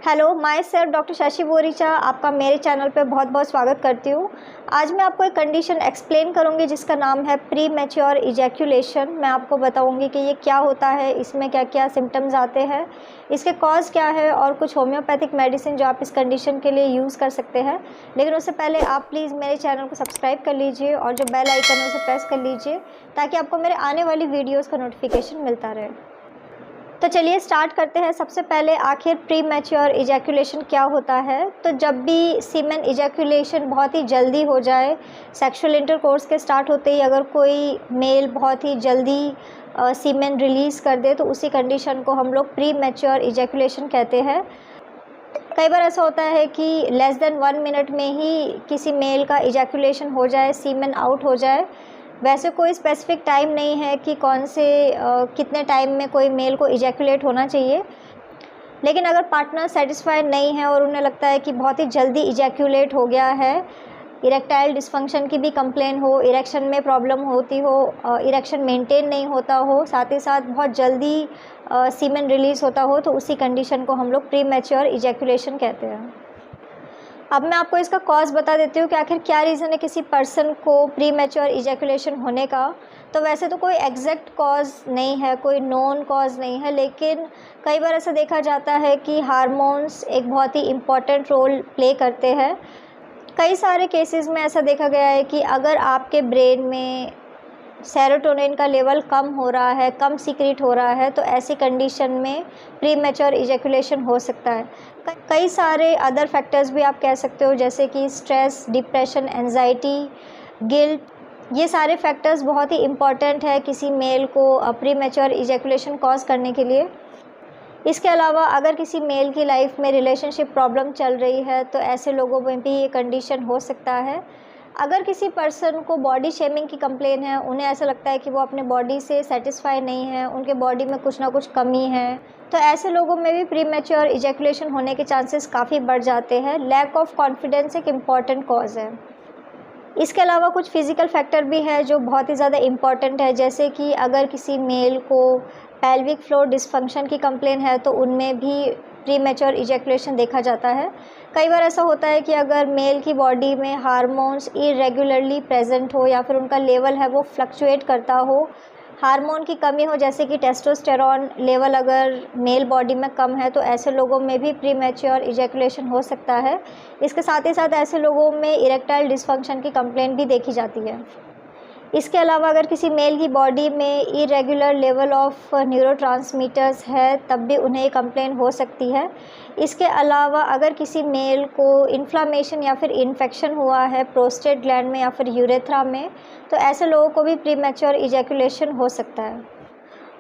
Hello, my self doctor Shashi Boricha आपका मेरे channel पे बहुत बहुत स्वागत करती हूँ। आज मैं आपको एक कंडीशन एक्सप्लेन करूँगी जिसका नाम है प्री मैच्योर इजैक्यूलेशन। मैं आपको बताऊँगी कि ये क्या होता है, इसमें क्या क्या सिम्टम्स आते हैं, इसके कॉज क्या है और कुछ होम्योपैथिक मेडिसिन जो आप इस कंडीशन के लिए यूज़ कर सकते हैं। लेकिन उससे पहले आप प्लीज़ मेरे चैनल को सब्सक्राइब कर लीजिए और जो बेल आइकन है उसे प्रेस कर लीजिए ताकि आपको मेरे आने वाली वीडियोज़ का नोटिफिकेशन मिलता रहे। तो चलिए स्टार्ट करते हैं। सबसे पहले आखिर प्री मैच्योर इजैक्यूलेशन क्या होता है। तो जब भी सीमेन इजैक्यूलेशन बहुत ही जल्दी हो जाए, सेक्सुअल इंटरकोर्स के स्टार्ट होते ही अगर कोई मेल बहुत ही जल्दी सीमेन रिलीज़ कर दे तो उसी कंडीशन को हम लोग प्री मैच्योर इजैक्यूलेशन कहते हैं। कई बार ऐसा होता है कि लेस देन 1 मिनट में ही किसी मेल का इजैक्यूलेशन हो जाए, सीमेन आउट हो जाए। वैसे कोई स्पेसिफिक टाइम नहीं है कि कौन से कितने टाइम में कोई मेल को इजैक्यूलेट होना चाहिए। लेकिन अगर पार्टनर सेटिस्फाइड नहीं है और उन्हें लगता है कि बहुत ही जल्दी इजैक्यूलेट हो गया है, इरेक्टाइल डिस्फंक्शन की भी कंप्लेन हो, इरेक्शन में प्रॉब्लम होती हो, इरेक्शन मेंटेन नहीं होता हो, साथ ही साथ बहुत जल्दी सीमेन रिलीज़ होता हो, तो उसी कंडीशन को हम लोग प्री मैच्योर इजैक्यूलेशन कहते हैं। अब मैं आपको इसका कॉज बता देती हूँ कि आखिर क्या रीज़न है किसी पर्सन को प्री मैच्योर इजैक्यूलेशन होने का। तो वैसे तो कोई एग्जैक्ट कॉज नहीं है, कोई नोन कॉज नहीं है, लेकिन कई बार ऐसा देखा जाता है कि हार्मोन्स एक बहुत ही इम्पॉर्टेंट रोल प्ले करते हैं। कई सारे केसेस में ऐसा देखा गया है कि अगर आपके ब्रेन में सेरोटोनिन का लेवल कम हो रहा है, कम सीक्रेट हो रहा है, तो ऐसी कंडीशन में प्री मैच्योर इजैक्यूलेशन हो सकता है। कई सारे अदर फैक्टर्स भी आप कह सकते हो, जैसे कि स्ट्रेस, डिप्रेशन, एंजाइटी, गिल्ट, ये सारे फैक्टर्स बहुत ही इम्पॉर्टेंट है किसी मेल को प्री मैच्योर इजैक्यूलेशन कॉज करने के लिए। इसके अलावा अगर किसी मेल की लाइफ में रिलेशनशिप प्रॉब्लम चल रही है तो ऐसे लोगों में भी ये कंडीशन हो सकता है। अगर किसी पर्सन को बॉडी शेमिंग की कंप्लेन है, उन्हें ऐसा लगता है कि वो अपने बॉडी से सेटिस्फाई नहीं है, उनके बॉडी में कुछ ना कुछ कमी है, तो ऐसे लोगों में भी प्री मैच्योर इजैक्यूलेशन होने के चांसेस काफ़ी बढ़ जाते हैं। लैक ऑफ कॉन्फिडेंस एक इम्पॉर्टेंट कॉज है। इसके अलावा कुछ फिज़िकल फैक्टर भी है जो बहुत ही ज़्यादा इम्पॉर्टेंट है, जैसे कि अगर किसी मेल को पेल्विक फ्लोर डिसफंक्शन की कंप्लेन है तो उनमें भी प्री मैच्योर इजैक्यूलेशन देखा जाता है। कई बार ऐसा होता है कि अगर मेल की बॉडी में हार्मोन्स इरेगुलरली प्रेजेंट हो या फिर उनका लेवल है वो फ्लक्चुएट करता हो, हार्मोन की कमी हो, जैसे कि टेस्टोस्टेरॉन लेवल अगर मेल बॉडी में कम है, तो ऐसे लोगों में भी प्री मैच्योर इजैक्यूलेशन हो सकता है। इसके साथ ही साथ ऐसे लोगों में इरेक्टाइल डिस्फंक्शन की कंप्लेंट भी देखी जाती है। इसके अलावा अगर किसी मेल की बॉडी में इरेगुलर लेवल ऑफ न्यूरोट्रांसमीटर्स है तब भी उन्हें कंप्लेन हो सकती है। इसके अलावा अगर किसी मेल को इन्फ्लामेशन या फिर इन्फेक्शन हुआ है प्रोस्टेट ग्लैंड में या फिर यूरेथ्रा में, तो ऐसे लोगों को भी प्री मैच्योर इजैक्यूलेशन हो सकता है।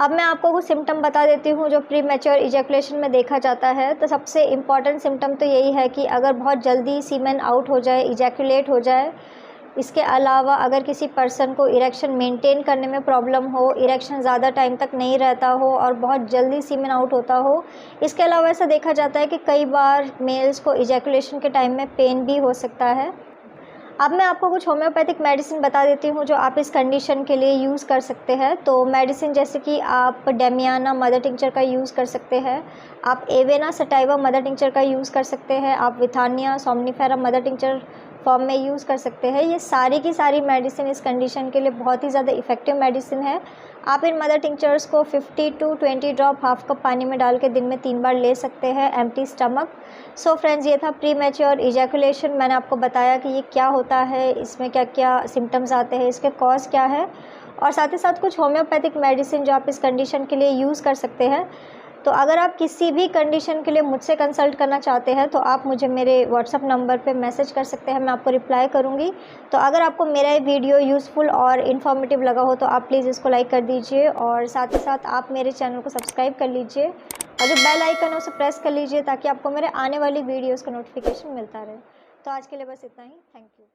अब मैं आपको कुछ सिम्टम बता देती हूँ जो प्री मैच्योर इजैक्यूलेशन में देखा जाता है। तो सबसे इम्पॉर्टेंट सिम्टम तो यही है कि अगर बहुत जल्दी सीमेन आउट हो जाए, इजैक्यूलेट हो जाए। इसके अलावा अगर किसी पर्सन को इरेक्शन मेंटेन करने में प्रॉब्लम हो, इरेक्शन ज़्यादा टाइम तक नहीं रहता हो और बहुत जल्दी सीमेन आउट होता हो। इसके अलावा ऐसा देखा जाता है कि कई बार मेल्स को इजैक्यूलेशन के टाइम में पेन भी हो सकता है। अब मैं आपको कुछ होम्योपैथिक मेडिसिन बता देती हूँ जो आप इस कंडीशन के लिए यूज़ कर सकते हैं। तो मेडिसिन जैसे कि आप डेमियाना मदर टिंचर का यूज़ कर सकते हैं, आप एवेना सटाइवा मदर टिंचर का यूज़ कर सकते हैं, आप Withania somnifera mother tincture form में यूज़ कर सकते हैं। ये सारी की सारी मेडिसिन इस कंडीशन के लिए बहुत ही ज़्यादा इफेक्टिव मेडिसिन है। आप इन मदर टिंचर्स को 50 to 20 ड्रॉप हाफ कप पानी में डाल के दिन में 3 बार ले सकते हैं एम्प्टी स्टमक। सो फ्रेंड्स, ये था प्री मैच्योर इजैक्यूलेशन। मैंने आपको बताया कि ये क्या होता है, इसमें क्या क्या सिम्टम्स आते हैं, इसके कॉज क्या है, और साथ ही साथ कुछ होम्योपैथिक मेडिसिन जो आप इस कंडीशन के लिए यूज़ कर सकते हैं। तो अगर आप किसी भी कंडीशन के लिए मुझसे कंसल्ट करना चाहते हैं तो आप मुझे मेरे व्हाट्सअप नंबर पे मैसेज कर सकते हैं, मैं आपको रिप्लाई करूँगी। तो अगर आपको मेरा ये वीडियो यूज़फुल और इन्फॉर्मेटिव लगा हो तो आप प्लीज़ इसको लाइक कर दीजिए और साथ ही साथ आप मेरे चैनल को सब्सक्राइब कर लीजिए और जो बेल आइकन है उसे प्रेस कर लीजिए ताकि आपको मेरे आने वाली वीडियोज़ का नोटिफिकेशन मिलता रहे। तो आज के लिए बस इतना ही। Thank you.